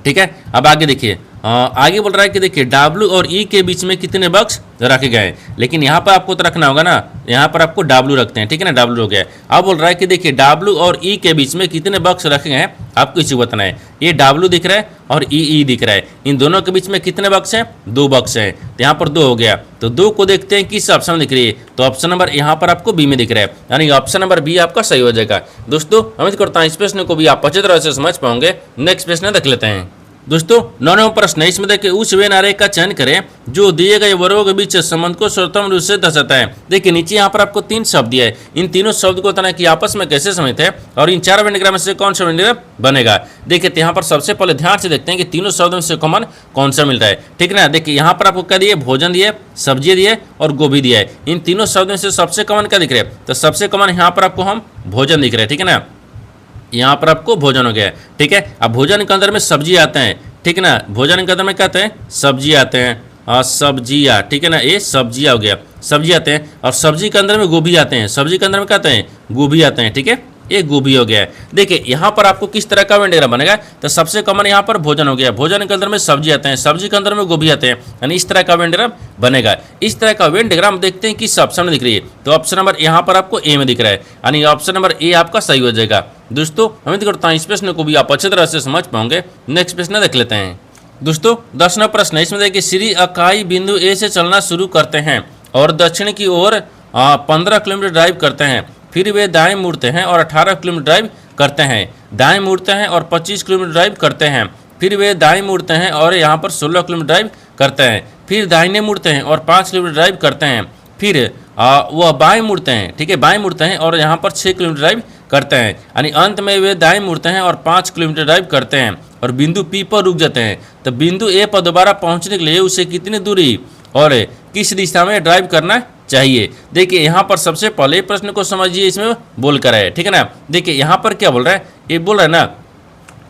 Speaker 1: ठीक है। अब आगे देखिए आगे बोल रहा है कि देखिए डब्ल्यू और ई के बीच में कितने बॉक्स रखे गए हैं, लेकिन यहाँ पर आपको तो रखना होगा ना, यहाँ पर आपको डब्ल्यू रखते हैं, ठीक है ना, डब्ल्यू हो गया। अब बोल रहा है कि देखिए डब्ल्यू और ई के बीच में कितने बॉक्स रखे गए हैं, आपको इसी बताना है। ये डब्ल्यू दिख रहा है और ई दिख रहा है, इन दोनों के बीच में कितने बॉक्स हैं, 2 बॉक्स हैं, तो यहाँ पर 2 हो गया। तो 2 को देखते हैं किस ऑप्शन में दिख रही है, तो ऑप्शन नंबर यहाँ पर आपको बी में दिख रहा है, यानी ऑप्शन नंबर बी आपका सही हो जाएगा। दोस्तों उम्मीद करता हूँ इस प्रश्न को भी आप अच्छी तरह से समझ पाओगे। नेक्स्ट प्रश्न देख लेते हैं। दोस्तों 9 नंबर प्रश्न है, इसमें देखिए उस वेन आरेख का चयन करें जो दिए गए वर्गों के बीच संबंध को सर्वोत्तम रूप से दर्शाता है। देखिए नीचे यहाँ पर आपको 3 शब्द दिए हैं, इन तीनों शब्द को बताना कि आपस में कैसे संबंधित है और इन 4 वेन डायग्राम में से कौन सा वेन डायग्राम बनेगा। देखिए यहाँ पर सबसे पहले ध्यान से देखते हैं कि तीनों शब्दों में से कॉमन कौन सा मिल रहा है, ठीक है ना। देखिए यहाँ पर आपको क्या दिए, भोजन दिए, सब्जी दिए और गोभी दिया है। इन तीनों शब्दों में से सबसे कॉमन क्या दिख रहा है, तो सबसे कॉमन यहाँ पर आपको हम भोजन दिख रहे हैं, ठीक है ना, यहाँ पर आपको भोजन हो गया, ठीक है। अब भोजन के अंदर में सब्जी आते हैं, ठीक है ना, भोजन के अंदर में क्या आते हैं, सब्जी आते हैं और सब्जियाँ, ठीक है ना, ये सब्जियाँ हो गया, सब्जी आते हैं और सब्जी के अंदर में गोभी आते हैं, सब्जी के अंदर में क्या आते हैं, गोभी आते हैं, ठीक है, ये गोभी हो गया है। देखिए यहाँ पर आपको किस तरह का वेन डायग्राम बनेगा, तो सबसे कॉमन यहाँ पर भोजन हो गया, भोजन के अंदर में सब्जी आते हैं, सब्जी के अंदर में गोभी आते हैं, यानी इस तरह का वेन डायग्राम बनेगा। इस तरह का वेन डायग्राम देखते हैं किस ऑप्शन में दिख रही है, तो ऑप्शन नंबर यहाँ पर आपको ए में दिख रहा है, यानी ऑप्शन नंबर ए आपका सही हो जाएगा। दोस्तों उम्मीद करता हूँ इस प्रश्न को भी आप अच्छी तरह से समझ पाओगे। नेक्स्ट प्रश्न देख लेते हैं। दोस्तों 10वां प्रश्न है, इसमें देखिए श्री अकाई बिंदु ए से चलना शुरू करते हैं और दक्षिण की ओर 15 किलोमीटर ड्राइव करते हैं। फिर वे दाएं मुड़ते हैं और 18 किलोमीटर ड्राइव करते हैं। दाएं मुड़ते हैं और 25 किलोमीटर ड्राइव करते हैं। फिर वे दाएं मुड़ते हैं और यहाँ पर 16 किलोमीटर ड्राइव करते हैं। फिर दाहिने मुड़ते हैं और 5 किलोमीटर ड्राइव करते हैं। फिर वह बाएं मुड़ते हैं, ठीक है, बाएं मुड़ते हैं और यहाँ पर 6 किलोमीटर ड्राइव करते हैं। यानी अंत में वे दाएं मुड़ते हैं और 5 किलोमीटर ड्राइव करते हैं और बिंदु पी पर रुक जाते हैं। तो बिंदु ए पर दोबारा पहुंचने के लिए उसे कितनी दूरी और किस दिशा में ड्राइव करना चाहिए। देखिए यहाँ पर सबसे पहले प्रश्न को समझिए, इसमें बोल कर है, ठीक है ना। देखिए यहाँ पर क्या बोल रहा है, ये बोल रहा है ना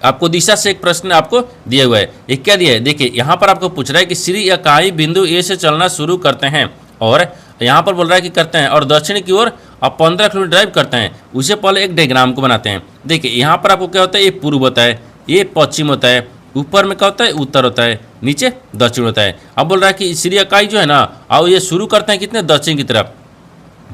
Speaker 1: आपको दिशा से एक प्रश्न आपको दिया हुआ है। ये क्या दिया है, देखिए यहाँ पर आपको पूछ रहा है कि श्री अकाई बिंदु ए से चलना शुरू करते हैं और यहाँ पर बोल रहा है कि करते हैं और दक्षिण की ओर अब 15 किलोमीटर ड्राइव करते हैं। उससे पहले एक डायग्राम को बनाते हैं। देखिए यहाँ पर आपको क्या होता है, ये पूर्व होता है, ये पश्चिम होता है, ऊपर में क्या होता है, उत्तर होता है, नीचे दक्षिण होता है। अब बोल रहा है कि श्री अकाई जो है ना, अब ये शुरू करते हैं कितने, दक्षिण की तरफ।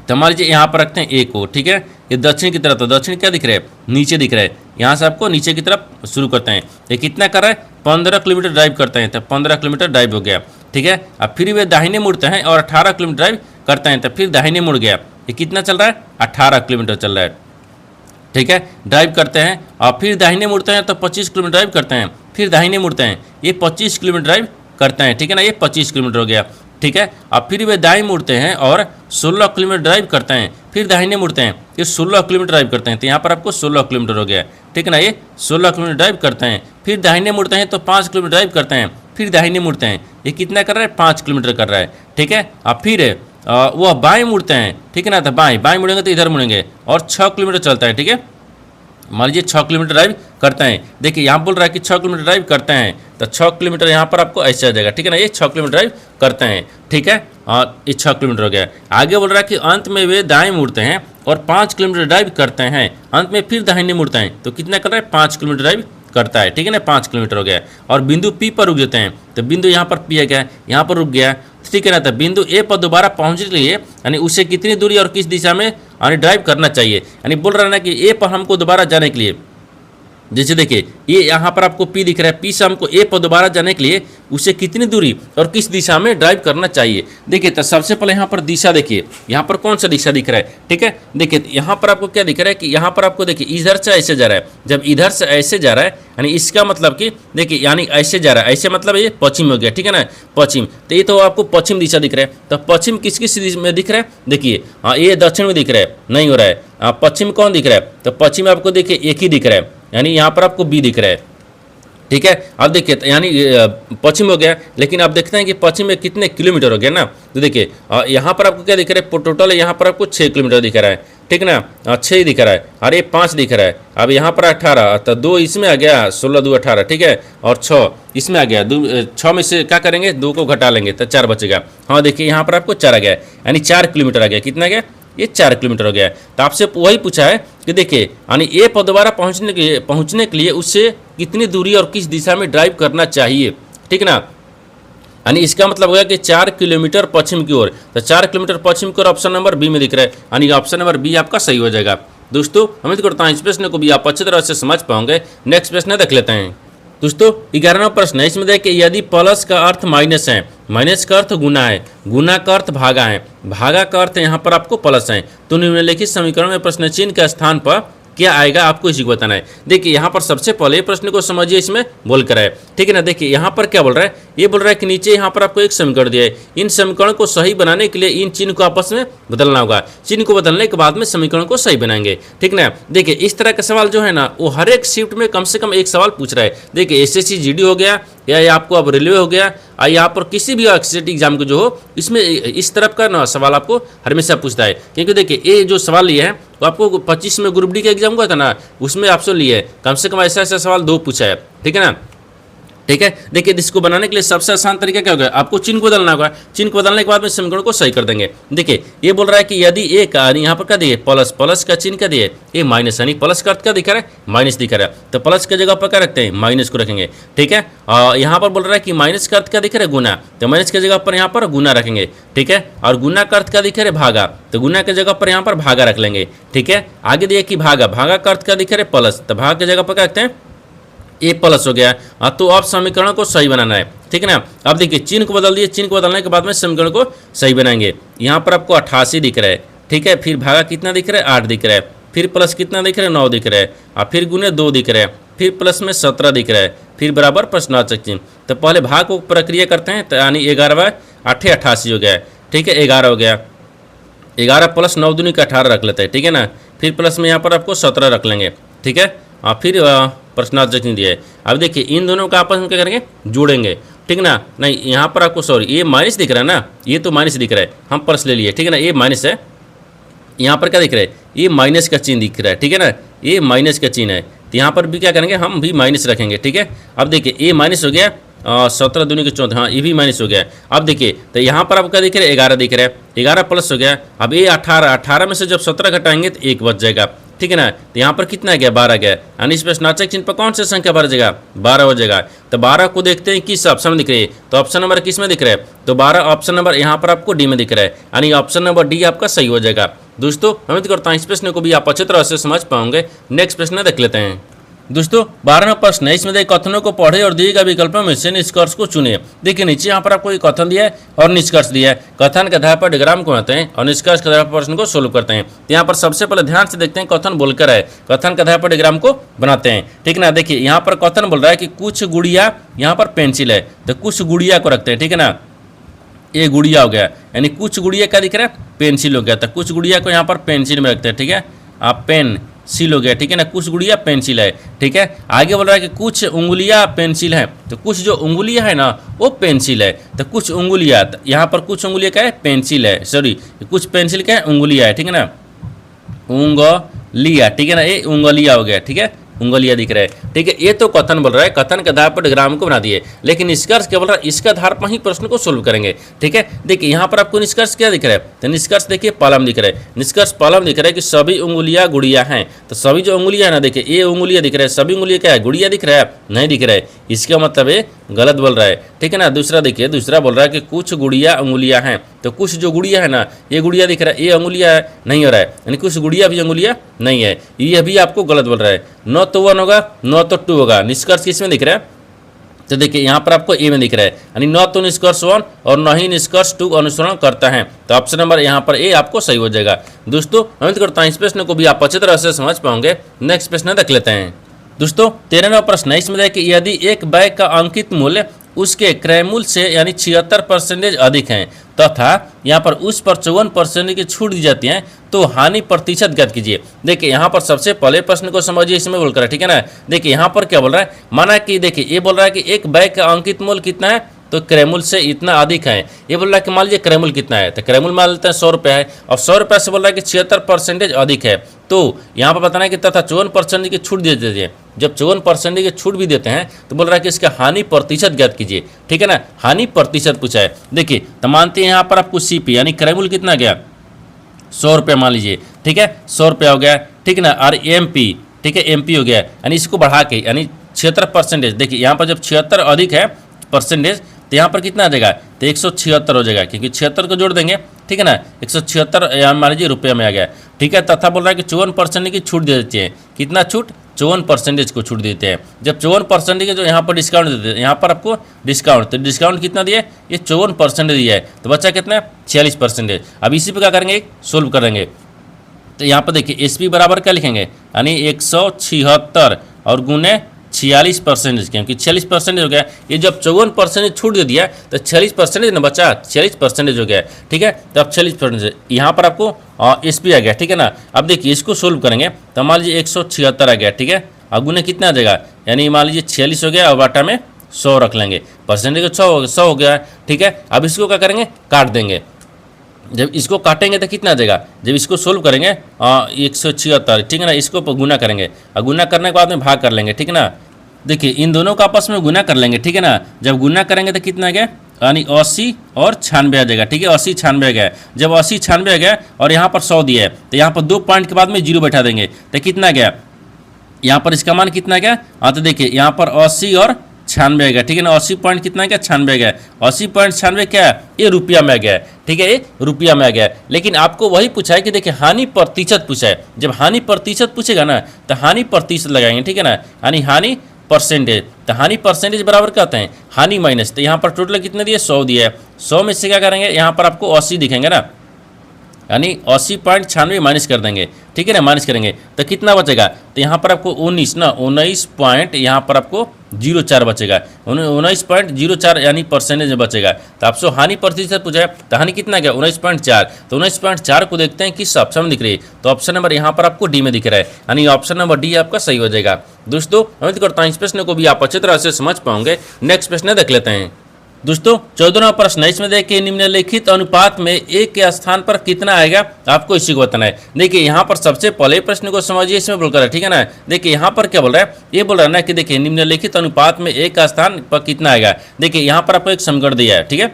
Speaker 1: तो मान लीजिए यहाँ पर रखते हैं ए को, ठीक है, ये दक्षिण की तरफ, तो दक्षिण क्या दिख रहा है, नीचे दिख रहा है। यहाँ से आपको नीचे की तरफ शुरू करते हैं। ये कितना कर रहा है, 15 किलोमीटर ड्राइव करते हैं, तो 15 किलोमीटर ड्राइव हो गया, ठीक है। अब फिर वे दाहिने मुड़ते हैं और 18 किलोमीटर ड्राइव करते हैं, तो फिर दाहिने मुड़ गया। ये कितना चल रहा है, 18 किलोमीटर चल रहा है, ठीक है, ड्राइव करते हैं। और फिर दाहिने मुड़ते हैं तो 25 किलोमीटर ड्राइव करते हैं। फिर दाहिने मुड़ते हैं, ये 25 किलोमीटर ड्राइव करते हैं, ठीक है ना, ये 25 किलोमीटर हो गया, ठीक है। अब फिर वे दाएं मुड़ते हैं और 16 किलोमीटर ड्राइव करते हैं। फिर दाहिने मुड़ते हैं, ये 16 किलोमीटर ड्राइव करते हैं, तो यहाँ पर आपको 16 किलोमीटर हो गया, ठीक है ना, ये 16 किलोमीटर ड्राइव करते हैं। फिर दाहिने मुड़ते हैं तो 5 किलोमीटर ड्राइव करते हैं। फिर दाहिने मुड़ते हैं, ये कितना कर रहा है, 5 किलोमीटर कर रहा है, ठीक है। अब फिर वह बाएं मुड़ते हैं, ठीक है ना, तो बाएं मुड़ेंगे तो इधर मुड़ेंगे और 6 किलोमीटर चलता है, ठीक है। मान लीजिए 6 किलोमीटर ड्राइव करते हैं। देखिए यहाँ बोल रहा है कि 6 किलोमीटर ड्राइव करते हैं, तो 6 किलोमीटर यहाँ पर आपको ऐसे आ जाएगा, ठीक है ना, ये 6 किलोमीटर ड्राइव करते हैं, ठीक है। और ये 6 किलोमीटर हो गया। आगे बोल रहा है कि अंत में वे दाएं मुड़ते हैं और 5 किलोमीटर ड्राइव करते हैं। अंत में फिर दाहिने मुड़ते हैं, तो कितना कर रहा है, 5 किलोमीटर ड्राइव करता है, ठीक है ना, 5 किलोमीटर हो गया। और बिंदु पी पर रुक जाते हैं, तो बिंदु यहाँ पर पी है क्या, यहाँ पर रुक गया, ठीक है ना। तो बिंदु ए पर दोबारा पहुंचने के लिए यानी उससे कितनी दूरी और किस दिशा में यानी ड्राइव करना चाहिए। यानी बोल रहा है ना कि ए पर हमको दोबारा जाने के लिए, जैसे देखिए ये यहाँ पर आपको पी दिख रहा है, पी से हमको ए पर दोबारा जाने के लिए उसे कितनी दूरी और किस दिशा में ड्राइव करना चाहिए। देखिए तो सबसे पहले यहाँ पर दिशा देखिए, यहाँ पर कौन सा दिशा दिख रहा है, ठीक है। देखिए यहाँ पर आपको क्या दिख रहा है कि यहाँ पर आपको देखिए इधर से ऐसे जा रहा है। जब इधर से ऐसे जा रहा है यानी इसका मतलब कि देखिए यानी ऐसे जा रहा है, ऐसे मतलब ये पश्चिम हो गया, ठीक है ना, पश्चिम। तो ये तो आपको पश्चिम दिशा दिख रहा है। तो पश्चिम किस किस दिशा में दिख रहा है, देखिए हाँ ये दक्षिण में दिख रहा है, नहीं हो रहा है। पश्चिम कौन दिख रहा है, तो पश्चिम आपको देखिए एक ही दिख रहा है, यानी यहाँ पर आपको बी दिख रहा है, ठीक है। अब देखिए यानी पश्चिम हो गया, लेकिन आप देखते हैं कि पश्चिम में कितने किलोमीटर हो गया ना। तो देखिए यहाँ पर आपको क्या दिख रहा है, टोटल यहाँ पर आपको 6 किलोमीटर दिख रहा है, ठीक है ना, 6 ही दिख रहा है और ये 5 दिख रहा है। अब यहाँ पर 18, तो 2 इसमें आ गया, 16 2 18, ठीक है, और 6 इसमें आ गया। 6 में से क्या करेंगे, 2 को घटा लेंगे तो 4 बचेगा। हाँ देखिए यहाँ पर आपको 4 आ गया, यानी 4 किलोमीटर आ गया। कितना गया, ये 4 किलोमीटर हो गया। तो आपसे वही पूछा है कि देखिए यानी ए पर दोबारा पहुंचने के लिए उससे कितनी दूरी और किस दिशा में ड्राइव करना चाहिए, ठीक है ना। यानी इसका मतलब हो गया कि 4 किलोमीटर पश्चिम की ओर। तो 4 किलोमीटर पश्चिम की ओर ऑप्शन नंबर बी में दिख रहा है, यानी ऑप्शन नंबर बी आपका सही हो जाएगा। दोस्तों उम्मीद करता हूँ इस प्रश्न को भी आप अच्छी तरह से समझ पाओगे। नेक्स्ट प्रश्न देख लेते हैं। दोस्तों 11वां प्रश्न है, इसमें देखिए यदि प्लस का अर्थ माइनस है, माइनस का अर्थ गुना है, गुना का अर्थ भागा है, भागा का अर्थ यहाँ पर आपको प्लस है, तो निम्नलिखित समीकरण में प्रश्न चिन्ह के स्थान पर क्या आएगा आपको इसी को बताना है। देखिए यहाँ पर सबसे पहले प्रश्न को समझिए, इसमें बोल कर है, ठीक है ना। देखिए यहाँ पर क्या बोल रहा है, ये बोल रहा है कि नीचे यहाँ पर आपको एक समीकरण दिया है, इन समीकरण को सही बनाने के लिए इन चिन्ह को आपस में बदलना होगा। चिन्ह को बदलने के बाद में समीकरण को सही बनाएंगे, ठीक ना। देखिए इस तरह का सवाल जो है ना वो हर एक शिफ्ट में कम से कम एक सवाल पूछ रहा है। देखिए एसएससी जीडी हो गया या आपको अब रेलवे हो गया, यहाँ पर किसी भी एक्सीटी एग्जाम को जो हो इसमें इस तरफ का ना सवाल आपको हमेशा पूछता है। क्योंकि देखिए ये जो सवाल लिए है वो आपको 25 में ग्रुप डी का एग्जाम हुआ था ना, उसमें आपसे लिए कम से कम ऐसा ऐसा सवाल 2 पूछा है, ठीक है ना। ठीक है, देखिए इसको बनाने के लिए सबसे आसान तरीका क्या होगा, आपको चिन्ह को बदलना होगा। चिन्ह को बदलने के बाद में समीकरण को सही कर देंगे। देखिए ये बोल रहा है कि यदि ए का यहाँ पर क्या दिए प्लस, प्लस का चिन्ह क्या दिए ये माइनस, यानी प्लस का अर्थ क्या दिखा रहा है माइनस दिखा रहा है, तो प्लस की जगह पर क्या रखते हैं माइनस को रखेंगे। ठीक है, यहाँ पर बोल रहा है कि माइनस का अर्थ क्या दिख रहा है गुना, तो माइनस की जगह पर यहाँ पर गुना रखेंगे। ठीक है, और गुना का अर्थ क्या दिख रहा है भागा, तो गुना की जगह पर यहाँ पर भागा रख लेंगे। ठीक है, आगे दिए कि भागा, भागा का अर्थ क्या दिख रहा है प्लस, तो भाग की जगह पर क्या रखते हैं ए प्लस हो गया। तो अब समीकरण को सही बनाना है, ठीक है ना। अब देखिए चिन्ह को बदल दिए, चिन्ह को बदलने के बाद में समीकरण को सही बनाएंगे। यहाँ पर आपको 88 दिख रहा है, ठीक है, फिर भागा कितना दिख रहा है 8 दिख रहा है, फिर प्लस कितना दिख रहा है 9 दिख रहा है, और फिर गुने 2 दिख रहा है, फिर प्लस में 17 दिख रहा है, फिर बराबर प्रश्नार्थक चिन्ह। तो पहले भाग को प्रक्रिया करते हैं, तो यानी 11 8 88 हो गया, ठीक है, 11 हो गया, 11 प्लस 9 दूनी का 18 रख लेते हैं, ठीक है ना। फिर प्लस में यहाँ पर आपको 17 रख लेंगे, ठीक है, और फिर प्रश्नार्थक चिन्ह दिया है। अब देखिए इन दोनों का आपस में क्या करेंगे, जोड़ेंगे, ठीक ना। नहीं यहाँ पर आपको सॉरी ये माइनस दिख रहा है ना, ये तो माइनस दिख रहा है, हम प्लस ले लिए, ठीक है ना, ये माइनस है। यहाँ पर क्या दिख रहा है, ये माइनस का चिन्ह दिख रहा है, ठीक है ना, ये माइनस का चिन्ह है। तो यहाँ पर भी क्या करेंगे, हम भी माइनस रखेंगे, ठीक है। अब देखिए ये माइनस हो गया, 17 दूनी के 14, हाँ ये भी माइनस हो गया। अब देखिए तो यहाँ पर आपको क्या दिख रहा है, 11 दिख रहा है, 11 प्लस हो गया। अब ये 18 में से जब 17 घटाएंगे तो 1 बच जाएगा, ठीक है ना। तो यहाँ पर कितना गया, 12 गया, यानी इस प्रश्नार्थक चिन्ह पर कौन सी संख्या बढ़ जाएगा, 12 हो जाएगा। तो 12 को देखते हैं किस ऑप्शन में दिख रही है, तो ऑप्शन नंबर किस में दिख रहा है, तो 12 ऑप्शन नंबर यहाँ पर आपको डी में दिख रहा है, यानी ऑप्शन नंबर डी आपका सही हो जाएगा। दोस्तों उम्मीद करता हूँ इस प्रश्न को भी आप अच्छी तरह से समझ पाओगे। नेक्स्ट प्रश्न देख लेते हैं। दोस्तों 12वां प्रश्न है, इसमें देखिए कथनों को पढ़े और दिए गए विकल्पों में से निष्कर्ष को चुने। देखिए नीचे यहाँ पर आपको एक कथन दिया है और निष्कर्ष दिया है। कथन के आधार पर डिग्राम को बनाते हैं और निष्कर्ष के आधार पर प्रश्न को सोल्व करते हैं। तो यहाँ पर सबसे पहले ध्यान से देखते हैं कथन बोलकर है, कथन के आधार पर डिग्राम को बनाते हैं, ठीक ना। देखिए यहाँ पर कथन बोल रहा है कि कुछ गुड़िया, यहाँ पर पेंसिल है तो कुछ गुड़िया को रखते हैं, ठीक है ना, ये गुड़िया हो गया, यानी कुछ गुड़िया क्या दिख रहा है, पेंसिल हो गया, तो कुछ गुड़िया को यहाँ पर पेंसिल में रखते हैं, ठीक है, आप पेन सील हो गया, ठीक है ना, कुछ गुड़िया पेंसिल है, ठीक है। आगे बोल रहा है कि कुछ उंगलियां पेंसिल है, तो कुछ जो उंगलियां है ना वो पेंसिल है, तो कुछ उंगलियां, यहाँ पर कुछ उंगलियां क्या है, पेंसिल है, सॉरी कुछ पेंसिल क्या है, उंगलियां है, ठीक है ना, उंगलिया, ठीक है ना, ये उंगलिया हो गया, ठीक है, उंगलियां दिख रहा है, ठीक है। ये तो कथन बोल रहा है, कथन के आधार पर डिग्राम को बना दिए, लेकिन निष्कर्ष क्या बोल रहा है, इसके आधार पर ही प्रश्न को सोल्व करेंगे, ठीक है। देखिए यहाँ पर आपको निष्कर्ष क्या दिख रहा है, तो निष्कर्ष देखिए पहला में दिख रहा है, निष्कर्ष पहला में दिख रहा है कि सभी उंगलियां गुड़िया हैं, तो सभी जो उंगलियां है ना, देखिए ये उंगलियां दिख रहा है, सभी उंगलियां क्या है, गुड़िया दिख रहा है, नहीं दिख रहा है, इसका मतलब ये गलत बोल रहा है, ठीक है ना। दूसरा देखिए, दूसरा बोल रहा है कि कुछ गुड़िया उंगलियां हैं, तो कुछ जो गुड़िया है ना, ये गुड़िया दिख रहा है, ये उंगलियां नहीं हो रहा है, यानी कुछ गुड़िया भी उंगलियां नहीं है, ये भी आपको गलत बोल रहा है। न तो 1 होगा न तो 2 होगा, निष्कर्ष किसमें दिख रहा है, तो देखिए यहाँ पर आपको ए में दिख रहा है, यानी न तो निष्कर्ष 1 और न ही निष्कर्ष 2 अनुसरण करता है, तो ऑप्शन नंबर यहाँ पर ए आपको सही हो जाएगा। दोस्तों उम्मीद करता हूँ इस प्रश्न को भी आप अच्छी तरह से समझ पाओगे। नेक्स्ट प्रश्न देख लेते हैं। दोस्तों 13वां प्रश्न है, इसमें देखिए यदि एक बैग का अंकित मूल्य उसके क्रय मूल्य से यानी 76% अधिक है तथा यहाँ पर उस पर 54% की छूट दी जाती है तो हानि प्रतिशत ज्ञात कीजिए। देखिए यहाँ पर सबसे पहले प्रश्न को समझिए, इसमें बोल कर है, ठीक है ना। देखिए यहाँ पर क्या बोल रहा है, माना कि देखिए ये बोल रहा है कि एक बैग का अंकित मूल्य कितना है, तो क्रयमूल्य से इतना अधिक है। ये बोल रहा है कि मान लीजिए क्रयमूल्य कितना है, तो क्रयमूल्य मान लेते हैं 100 रुपये है, और 100 रुपये से बोल रहा है कि 76% अधिक है, तो यहाँ पर बताना है कि तथा 54% की छूट दे दीजिए। जब 54% की छूट भी देते हैं तो बोल रहा है कि इसका हानि प्रतिशत ज्ञात कीजिए, ठीक है ना, हानि प्रतिशत पूछा है। देखिए तो मानते हैं यहाँ पर आपको सीपी यानी क्रयमूल्य कितना गया, 100 रुपये मान लीजिए, ठीक है, 100 रुपया हो गया, ठीक है ना, और एमपी, ठीक है, एमपी हो गया, यानी इसको बढ़ा के यानी 76%। देखिए यहाँ पर जब 76 अधिक है परसेंटेज तो यहाँ पर कितना आ जाएगा, तो 176 हो जाएगा, क्योंकि 76 को जोड़ देंगे, ठीक है ना, 176 मान लीजिए रुपये में आ गया, ठीक है। तथा बोल रहा है कि 54% की छूट दे देती है, कितना छूट, 54% को छूट देते हैं। जब 54% के जो यहाँ पर डिस्काउंट देते हैं, यहाँ पर आपको डिस्काउंट, तो डिस्काउंट कितना दिया है, ये 54% दिया है, तो बच्चा कितना है 46%। अब इसी पर क्या करेंगे, सोल्व करेंगे। तो यहाँ पर देखिए एसपी बराबर क्या लिखेंगे, यानी 176 और गुने 46%, क्योंकि 46% हो गया, ये जब 54% छूट दे दिया तो 46% ना बचा, 46% हो गया, ठीक है। तो अब 46% यहाँ पर आपको एसपी आ गया, ठीक है ना। अब देखिए इसको सोल्व करेंगे तो मान लीजिए 176 आ गया, ठीक है, और गुने कितना आ जाएगा, यानी मान लीजिए 46 हो गया और बाटा में 100 रख लेंगे, परसेंटेज 100 हो गया, ठीक है। अब इसको क्या करेंगे, काट देंगे। जब इसको काटेंगे तो कितना आ जाएगा, जब इसको सोल्व करेंगे 176, ठीक है ना, इसको गुना करेंगे और गुना करने के बाद में भाग कर लेंगे, ठीक है ना। देखिए इन दोनों का आपस में गुना कर लेंगे, ठीक है ना। जब गुना करेंगे तो कितना आ गया, यानी 80 और 96 आ जाएगा, ठीक है, 80 96 आ गया। जब 80 96 आ गया और यहाँ पर 100 दिया है तो यहाँ पर 2 पॉइंट के बाद में 0 बैठा देंगे, तो कितना गया, यहाँ पर इसका मान कितना गया, तो देखिए यहाँ पर 80 और 96 आ गया, ठीक है ना। 80 पॉइंट कितना गया, 96 आ गया, 80.96 क्या है, ये रुपया में आ गया, ठीक है, ये रुपया में आ गया। लेकिन आपको वही पूछा है कि देखिए हानि प्रतिशत पूछा है। जब हानि प्रतिशत पूछेगा ना तो हानि प्रतिशत लगाएंगे, ठीक है ना, यानी हानि परसेंटेज। तो हानि परसेंटेज बराबर क्या होता है, हानि माइनस। तो यहाँ पर टोटल कितने दिए, 100 दिया है। 100 में से क्या करेंगे, यहाँ पर आपको 80 दिखेंगे ना, यानी 80.96 माइनस कर देंगे, ठीक है ना, माइनस करेंगे तो कितना बचेगा। तो यहाँ पर आपको 19 पॉइंट यहाँ पर आपको 04 बचेगा, 19.04 यानी परसेंटेज में बचेगा। तो आपसे हानि प्रतिशत पूछा है, तो हानि कितना गया 19.4। तो 19.4 को देखते हैं किस ऑप्शन में दिख रही है। तो ऑप्शन नंबर यहाँ पर आपको डी में दिख रहा है, यानी ऑप्शन नंबर डी आपका सही हो जाएगा। दोस्तों उम्मीद करता हूँ इस प्रश्न को भी आप अच्छी तरह से समझ पाओगे। नेक्स्ट प्रश्न देख लेते हैं। दोस्तों 14वां प्रश्न है, इसमें देखिए निम्नलिखित अनुपात में एक के स्थान पर कितना आएगा, आपको इसी को बताना है। देखिए यहाँ पर सबसे पहले प्रश्न को समझिए, इसमें बोलकर है, ठीक है ना। देखिए यहाँ पर क्या बोल रहा है, ये बोल रहा है ना कि देखिए निम्नलिखित अनुपात में एक का स्थान पर कितना आएगा। देखिए यहाँ पर आपको एक समीकरण दिया है, ठीक है।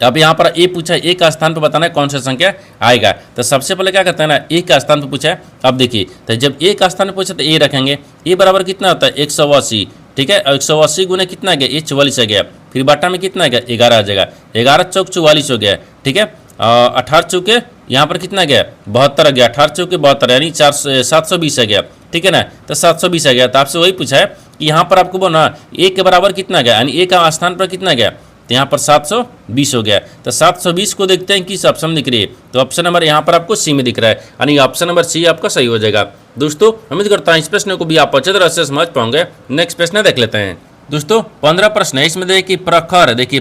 Speaker 1: अब यहाँ पर ए पूछा है, एक का स्थान पर बताना है कौन सा संख्या आएगा। तो सबसे पहले क्या करते हैं ना, एक का स्थान पर पूछा है। अब देखिए तो जब एक का स्थान पर पूछा तो ए रखेंगे, ए बराबर कितना होता है 180, ठीक है। 180 गुने कितना आ गया, ये 44 आ गया। फिर बाटा में कितना आ गया, 11 आ जाएगा। 11 चौक 44 हो गया, ठीक है। 18 चौके यहाँ पर कितना गया, 72 आ गया। 18 चौके 72 यानी 720 आ गया, ठीक है ना। तो 720 आ गया। तो आपसे वही पूछा है कि यहाँ पर आपको बोलना ए के बराबर कितना गया, यानी ए का स्थान पर कितना गया। तो यहाँ पर 720 हो गया। तो 720 को देखते हैं किस ऑप्शन में दिख रही है। तो ऑप्शन नंबर यहाँ पर आपको सी में दिख रहा है, यानी ऑप्शन नंबर सी आपका सही हो जाएगा। दोस्तों उम्मीद करता हूँ इस प्रश्न को भी आप अच्छे तरह से समझ पाओगे। नेक्स्ट प्रश्न देख लेते हैं। दोस्तों 15 प्रश्न है, इसमें देखिए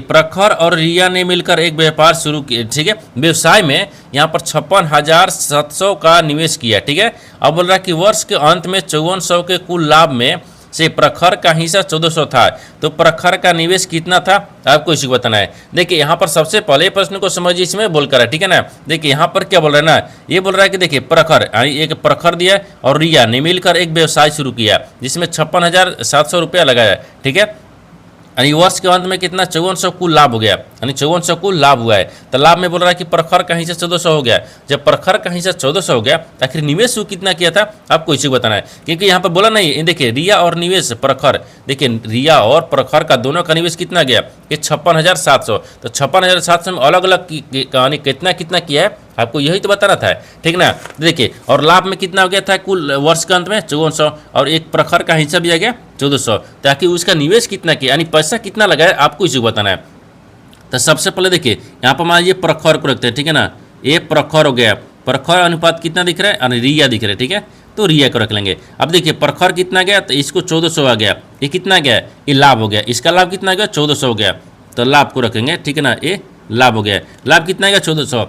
Speaker 1: प्रखर और रिया ने मिलकर एक व्यापार शुरू किया, ठीक है। व्यवसाय में यहाँ पर 56,700 का निवेश किया, ठीक है। अब बोल रहा है कि वर्ष के अंत में 5400 के कुल लाभ में से प्रखर का हिस्सा 1400 था। तो प्रखर का निवेश कितना था, आपको इसी को बताना है। देखिए यहाँ पर सबसे पहले प्रश्न को समझिए, इसमें बोलकर है, ठीक है ना। देखिए यहाँ पर क्या बोल रहा है ना, ये बोल रहा है कि देखिए प्रखर एक प्रखर दिया और रिया ने मिलकर एक व्यवसाय शुरू किया जिसमें 56,700 रुपया लगाया, ठीक है। यानी वर्ष के अंत में कितना 5400 कुल लाभ हो गया, यानी 5400 कुल लाभ हुआ है। तो लाभ में बोल रहा है कि प्रखर का हिस्सा 1400 हो गया। जब प्रखर का हिस्सा 1400 हो गया तो आखिर निवेश कितना किया था, आपको इसी को बताना है। क्योंकि यहाँ पर बोला नहीं, देखिए रिया और निवेश प्रखर, देखिए रिया और प्रखर का दोनों का निवेश कितना गया, ये 56,700। तो 56,700 में अलग अलग कहानी कितना कितना किया है, आपको यही तो बताना था, ठीक ना। देखिए और लाभ में कितना हो गया था कुल वर्ष के अंत में 5400, और एक प्रखर का हिस्सा भी आ गया 1400। ताकि उसका निवेश कितना किया, यानी पैसा कितना लगाया, आपको इसी को बताना है। तो सबसे पहले देखिए यहाँ पर मान लीजिए प्रखर को रखते हैं, ठीक है ना। ये प्रखर हो गया, प्रखर अनुपात कितना दिख रहा है, यानी रिया दिख रहा है, ठीक है। तो रिया को रख लेंगे। अब देखिए प्रखर कितना गया, तो इसको 1400 आ गया। ये कितना गया, ये लाभ हो गया। इसका लाभ कितना गया, 1400 हो गया। तो लाभ को रखेंगे, ठीक है ना। ये लाभ हो गया, लाभ कितना गया 1400,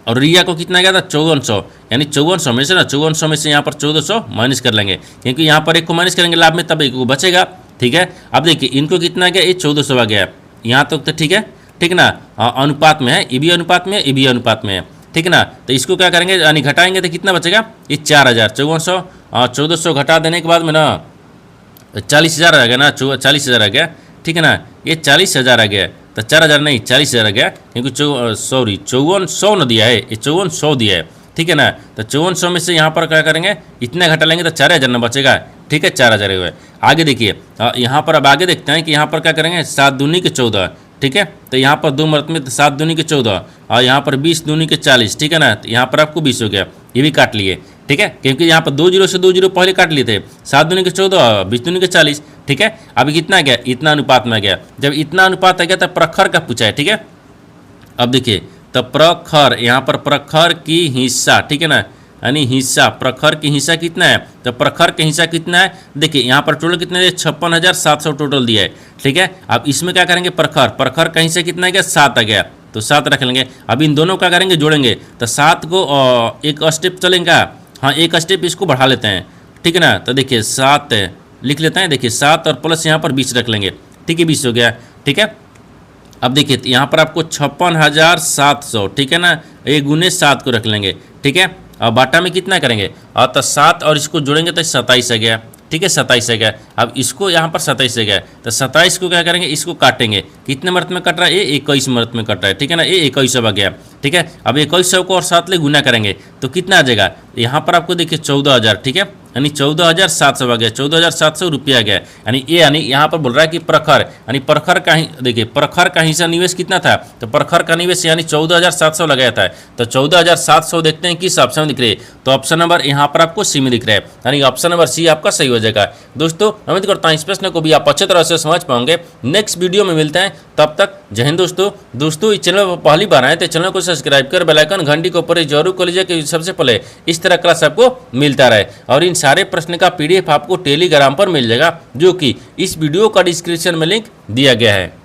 Speaker 1: और रिया को कितना गया था 5400, यानी 5400 में से ना 5400 में से यहाँ पर 1400 माइनस कर लेंगे, क्योंकि यहाँ पर एक को माइनस करेंगे लाभ में, तब एक को बचेगा, ठीक है। अब देखिए इनको कितना गया, ये 1400 आ गया यहाँ तक, तो ठीक है, ठीक ना। अनुपात में है, ये भी अनुपात में है, ये भी अनुपात में है, ठीक है ना। तो इसको क्या करेंगे, यानी घटाएंगे तो कितना बचेगा, ये 4000। 1400 घटा देने के बाद में ना 40,000 आ गया ना, 40,000 आ गया, ठीक है ना। ये 40,000 आ गया, तो 4,000 नहीं 40,000 आ गया, क्योंकि 5400 न दिया है, ये 5400 दिया है, ठीक है ना। तो 5400 में से यहाँ पर क्या करेंगे, इतना घटा लेंगे तो 4000 न बचेगा, ठीक है, 4000 हुए। आगे देखिए यहाँ पर अब आगे देखते हैं कि यहाँ पर क्या करेंगे, 7 दूनी के 14, ठीक है। तो यहाँ पर 2 मरत में 7 दूनी के 14 और यहाँ पर 20 दूनी के 40, ठीक है ना। तो यहाँ पर आपको 20 हो गया, ये भी काट लिए, ठीक है, क्योंकि यहाँ पर 2 जीरो से 2 जीरो पहले काट लिए थे। 7 दूनी के 14, 20 दूनी के 40, ठीक है। अभी कितना गया, इतना अनुपात में गया। जब इतना अनुपात आ गया तब प्रखर का पूछा है, ठीक है। अब देखिए तो प्रखर, यहाँ पर प्रखर की हिस्सा, ठीक है ना, यानी हिस्सा, प्रखर की हिस्सा कितना है, तो प्रखर का हिस्सा कितना है, देखिए यहाँ पर टोटल कितना है, 56,700 टोटल दिया है, ठीक है। अब इसमें क्या करेंगे, प्रखर का हिस्सा कितना है, 7 आ गया, तो 7 रख लेंगे। अब इन दोनों का करेंगे, जोड़ेंगे, तो 7 को एक स्टेप चलेगा, हाँ एक स्टेप इसको बढ़ा लेते हैं, ठीक है ना। तो देखिए 7 लिख लेते हैं, देखिए 7 और प्लस यहाँ पर 20 रख लेंगे, ठीक है, 20 हो गया, ठीक है। अब देखिए यहाँ पर आपको 56,700, ठीक है ना, ये गुने 7 को रख लेंगे, ठीक है। और बाटा में कितना करेंगे, और तो 7 और इसको जोड़ेंगे तो 27 आ गया, ठीक है, 27 आ गया। अब इसको यहाँ पर 27 आ गया, तो 27 को क्या करेंगे, इसको काटेंगे, कितने मरत में कट रहा है, ये 21 मरत में कट रहा है, ठीक है ना। ये 2100 आ गया, ठीक है। अब 2100 को और 7 ले गुना करेंगे तो कितना आ जाएगा, यहाँ पर आपको देखिए 14,000, ठीक है, यानी 14,700 आ गया, 14,700 रुपया आ गया। यानी ये, यानी यहाँ पर बोल रहा है कि प्रखर, यानी प्रखर का ही देखिए प्रखर का हिस्सा निवेश कितना था, तो प्रखर का निवेश यानी 14,700 लगाया था। तो 14,700 देखते हैं किस ऑप्शन में दिख रही है, तो ऑप्शन नंबर यहाँ पर आपको सी में दिख रहा है, यानी ऑप्शन नंबर सी आपका सही हो जाएगा। दोस्तों उम्मीद करता हूँ इस प्रश्न को भी आप अच्छी तरह से समझ पाओगे। नेक्स्ट वीडियो में मिलते हैं, तब तक जय हिंद दोस्तों। इस चैनल पर पहली बार आए तो चैनल को सब्सक्राइब कर बेल आइकन घंटी को ऊपर जरूर कर लीजिए कि सबसे पहले इस तरह क्लास आपको मिलता रहे। और इन सारे प्रश्न का PDF आपको टेलीग्राम पर मिल जाएगा, जो कि इस वीडियो का डिस्क्रिप्शन में लिंक दिया गया है।